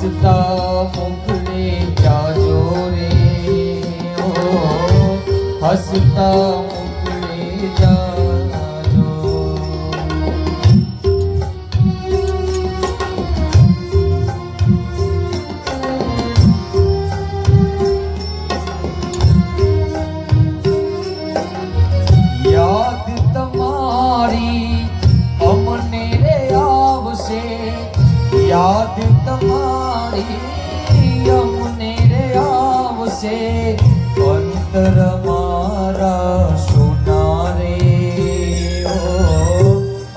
હસતા મોકલે જાજો રે, ઓ હસતા મોકલે જાજો. યાદ તમારી અમને રે આવશે, યાદ તમારી અમને રે આવશે, અંતર મારા સોના રે, ઓ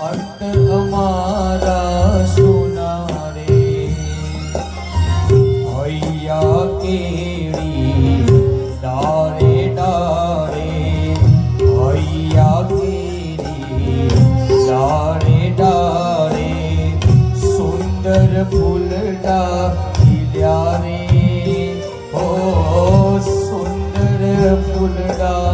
અંતર અમારા સોના રે. હૈયા કેડી ડારે ડારે, હૈયા કેડી ડારે ડારે, સુંદર ફૂલડા ખીલ્યા રે, ઓ સુંદર ફૂલડા